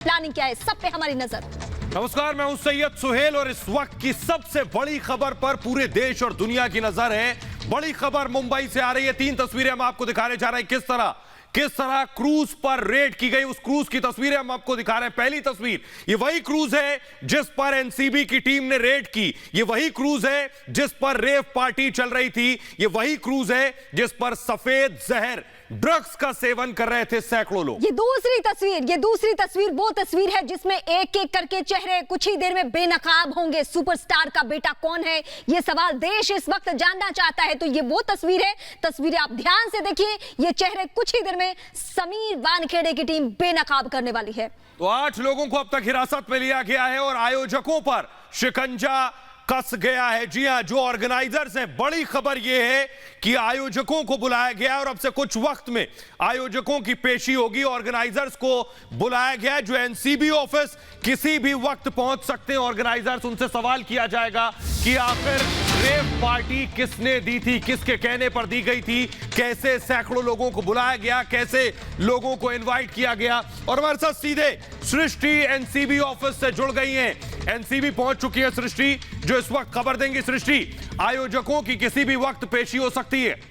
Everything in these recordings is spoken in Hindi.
प्लानिंग क्या है, सब पे हमारी नजर। नमस्कार, मैं हूं सैयद सुहेल और इस वक्त की सबसे बड़ी खबर पर पूरे देश और दुनिया की नजर है। बड़ी खबर मुंबई से आ रही है। 3 तस्वीरें हम आपको दिखाने जा रहे हैं किस तरह क्रूज पर रेड की गई। उस क्रूज की तस्वीरें हम आपको दिखा रहे हैं। पहली तस्वीर, ये वही क्रूज है जिस पर एनसीबी की टीम ने रेड की। ये वही क्रूज है जिस पर रेव पार्टी चल रही थी। ये वही क्रूज है जिस पर सफेद जहर ड्रग्स का सेवन कर रहे थे सैकड़ों लोग। ये दूसरी तस्वीर वो तस्वीर है जिसमें एक एक करके चेहरे कुछ ही देर में बेनकाब होंगे। सुपरस्टार का बेटा कौन है, ये सवाल देश इस वक्त जानना चाहता है। तो ये वो तस्वीर है, तस्वीरें आप ध्यान से देखिए। ये चेहरे कुछ ही देर में समीर वानखेड़े की टीम बेनकाब करने वाली है। तो 8 लोगों को अब तक हिरासत में लिया गया है और आयोजकों पर शिकंजा कस गया है। जी हां, जो ऑर्गेनाइजर्स हैं, बड़ी खबर यह है कि आयोजकों को बुलाया गया और अब से कुछ वक्त में आयोजकों की पेशी होगी। ऑर्गेनाइजर्स को बुलाया गया है। जो एनसीबी ऑफिस किसी भी वक्त पहुंच सकते हैं ऑर्गेनाइजर्स, उनसे सवाल किया जाएगा कि आखिर रेव पार्टी किसने दी थी, किसके कहने पर दी गई थी, कैसे सैकड़ों लोगों को बुलाया गया, कैसे लोगों को इनवाइट किया गया। और हमारे साथ सीधे सृष्टि एनसीबी ऑफिस से जुड़ गई हैं। एनसीबी पहुंच चुकी है सृष्टि, जो इस वक्त खबर देंगी। सृष्टि, आयोजकों की किसी भी वक्त पेशी हो सकती है।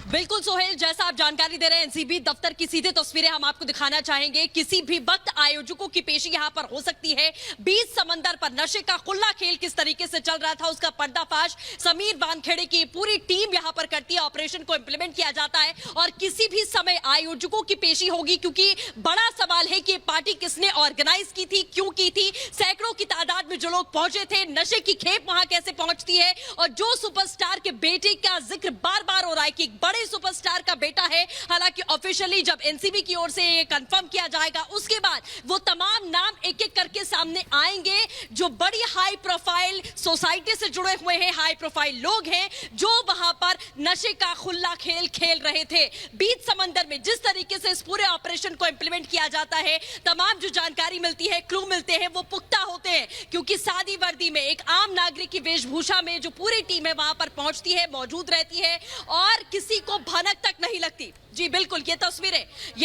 बिल्कुल सोहेल, जैसा आप जानकारी दे रहे हैं, एनसीबी दफ्तर की सीधे तस्वीरें हम आपको दिखाना चाहेंगे। किसी भी वक्त आयोजकों की पेशी यहां पर हो सकती है। बीच समंदर पर नशे का खुला खेल किस तरीके से चल रहा था, उसका पर्दाफाश समीर वानखेड़े की पूरी टीम यहां पर करती है। ऑपरेशन को इंप्लीमेंट किया जाता है और किसी भी समय आयोजकों की पेशी होगी, क्योंकि बड़ा सवाल है कि पार्टी किसने ऑर्गेनाइज की थी, क्यों की थी, सैकड़ों की तादाद में जो लोग पहुंचे थे, नशे की खेप वहां कैसे पहुंचती है। और जो सुपरस्टार के बेटे का जिक्र बार बार हो रहा है कि बड़े सुपरस्टार का बेटा है, हालांकि ऑफिशियली जब एनसीबी की ओर से ये कंफर्म किया जाएगा उसके बाद वो तमाम नाम एक एक करके सामने आएंगे जो बड़ी हाई प्रोफाइल सोसाइटी से जुड़े हुए हैं, हाई प्रोफाइल लोग हैं जो वहां पर नशे का खुला खेल खेल रहे थे। बीच समंदर में जिस तरीके से इस पूरे ऑपरेशन को इंप्लीमेंट किया जाता है, तमाम जो जानकारी मिलती है, क्लू मिलते हैं, वो पुख्ता होते हैं, क्योंकि सादी वर्दी में एक आम नागरिक की वेशभूषा में जो पूरी टीम है वहां पर पहुंचती है, मौजूद रहती है और किसी को भनक तक नहीं लगती। जी बिल्कुल, ये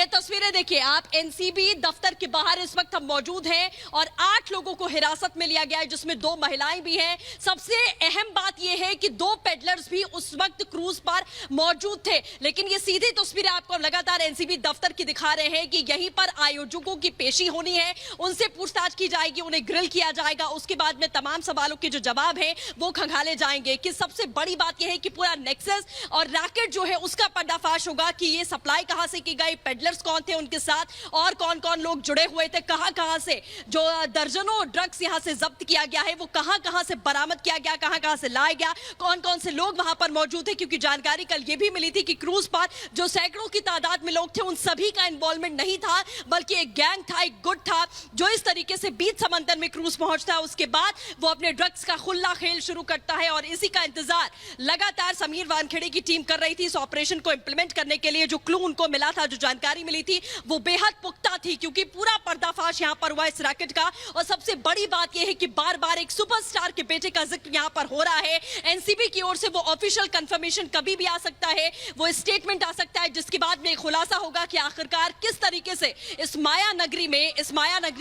तस्वीरें देखिए आप। एनसीबी दफ्तर के बाहर इस वक्त हम मौजूद हैं और 8 लोगों को हिरासत में लिया गया है, जिसमें 2 महिलाएं भी हैं। सबसे अहम बात यह है कि 2 पेडलर्स भी उस वक्त क्रूज पर मौजूद थे। लेकिन ये सीधी तस्वीरें आपको लगातार एनसीबी दफ्तर की दिखा रहे हैं कि यहीं पर आयोजकों की पेशी होनी है, उनसे पूछताछ की जाएगी, उन्हें ग्रिल किया जाएगा। उसके बाद में तमाम सवालों के जो जवाब हैं वो खंगाले जाएंगे। कि सबसे बड़ी बात यह है कि पूरा नेक्सस और रैकेट जो है उसका पर्दाफाश होगा कि ये सप्लाई कहां से की गई, पेडलर्स कौन थे उनके साथ और कौन कौन लोग जुड़े हुए थे, कहां से जो दर्जनों ड्रग्स यहां से जब्त किया गया है वो कहां से बरामद किया गया, कहां से लाया गया, कौन कौन से लोग वहां पर मौजूद थे। क्योंकि जानकारी कल ये भी मिली थी कि क्रूज पर जो सैकड़ों की तादाद में लोग थे उन सभी का इन्वॉल्वमेंट नहीं था, बल्कि एक गैंग था, एक गुट था जो इस तरीके से बीच समंदर में क्रूज पहुंचता है। उसके बाद वो अपने ड्रग्स का खुला खेल शुरू करता है और इसी का इंतजार लगातार समीर वानखेड़े की टीम कर रही थी। इस ऑपरेशन को इंप्लीमेंट करने के लिए जो क्लू उनको मिला था, जो जानकारी मिली थी, वो बेहद पुख्ता थी, क्योंकि पूरा पर्दाफाश यहां पर हुआ इस रैकेट का। और सबसे बड़ी बात यह है कि बार बार एक सुपरस्टार के बेटे का जिक्र यहां पर हो रहा है। एनसीबी की ओर से वो ऑफिशियल कंफर्मेशन कभी भी आ सकता है, वो स्टेटमेंट आ सकता है, जिसके बाद में खुलासा होगा कि आखिरकार किस तरीके से इस माया नगरी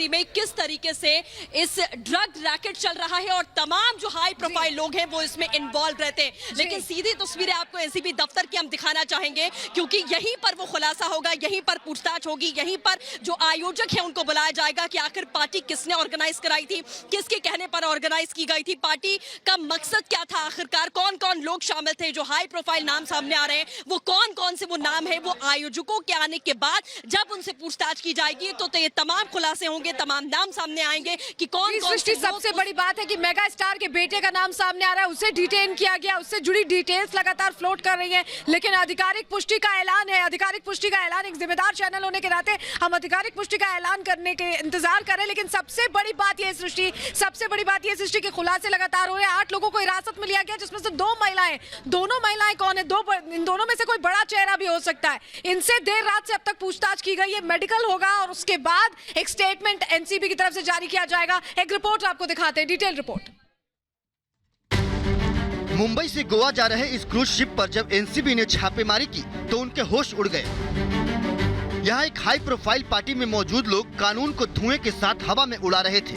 में किस तरीके से इस ड्रग रैकेट चल रहा है और तमाम जो हाई प्रोफाइल लोग हैं वो इसमें इन्वॉल्व रहते हैं। लेकिन सीधी तस्वीरें आपको एनसीबी दफ्तर की हम दिखाना चाहेंगे, क्योंकि यहीं पर वो खुलासा होगा, यहीं पर पूछताछ होगी, यहीं पर जो आयोजक है उनको बुलाया जाएगा कि आखिर पार्टी किसने ऑर्गेनाइज कराई थी, किसके कहने पर ऑर्गेनाइज की गई थी, पार्टी का मकसद क्या था, आखिरकार कौन कौन लोग शामिल थे। जो हाई प्रोफाइल नाम सामने आ रहे हैं वो कौन कौन से वो नाम है, वो आयोजकों के आने के बाद जब उनसे पूछताछ की जाएगी तो ये तमाम खुलासे होंगे, तमाम नाम सामने आएंगे कि कौन कौन। सबसे बड़ी बात है कि मेगा स्टार के बेटे का नाम सामने आ रहा है, उसे डिटेन किया गया, उससे जुड़ी डिटेल्स लगातार फ्लोट कर रही है। लेकिन आधिकारिक पुष्टि का ऐलान है, आधिकारिक पुष्टि का ऐलान, एक जिम्मेदार चैनल होने के नाते हम आधिकारिक पुष्टि का ऐलान करने के इंतजार कर रहे हैं। लेकिन सबसे बड़ी बात यह सृष्टि के खुलासे लगातार हो रहे हैं। 8 लोगों को हिरासत में लिया गया, जिसमें से 2 महिलाएं। दोनों महिलाएं कौन है? इन दोनों में से कोई बड़ा चेहरा भी हो सकता है। इनसे देर रात से अब तक पूछताछ की गई है, मेडिकल होगा और उसके बाद एक स्टेटमेंट एनसीबी की तरफ से जारी किया जाएगा। एक रिपोर्ट आपको दिखाते हैं, डिटेल रिपोर्ट। मुंबई से गोवा जा रहे इस क्रूज शिप पर जब एनसीबी ने छापेमारी की तो उनके होश उड़ गए। यहाँ एक हाई प्रोफाइल पार्टी में मौजूद लोग कानून को धुएं के साथ हवा में उड़ा रहे थे।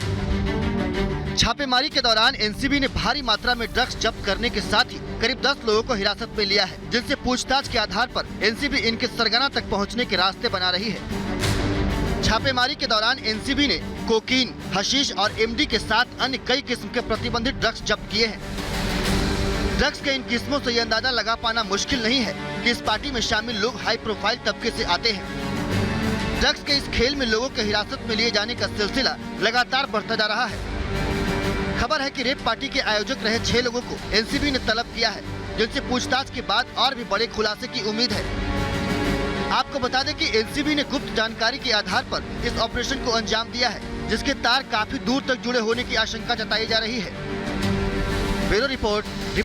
छापेमारी के दौरान एनसीबी ने भारी मात्रा में ड्रग्स जब्त करने के साथ ही करीब 10 लोगों को हिरासत में लिया है, जिनसे पूछताछ के आधार पर एनसीबी इनके सरगना तक पहुंचने के रास्ते बना रही है। छापेमारी के दौरान एनसीबी ने कोकीन, हशीश और एमडी के साथ अन्य कई किस्म के प्रतिबंधित ड्रग्स जब्त किए हैं। ड्रग्स के इन किस्मों से ये अंदाजा लगा पाना मुश्किल नहीं है कि इस पार्टी में शामिल लोग हाई प्रोफाइल तबके से आते हैं। ड्रग्स के इस खेल में लोगों के हिरासत में लिए जाने का सिलसिला लगातार बढ़ता जा रहा है। खबर है कि रेप पार्टी के आयोजक रहे 6 लोगों को एनसीबी ने तलब किया है, जिनसे पूछताछ के बाद और भी बड़े खुलासे की उम्मीद है। आपको बता दें कि एनसीबी ने गुप्त जानकारी के आधार पर इस ऑपरेशन को अंजाम दिया है, जिसके तार काफी दूर तक जुड़े होने की आशंका जताई जा रही है। Bureau report.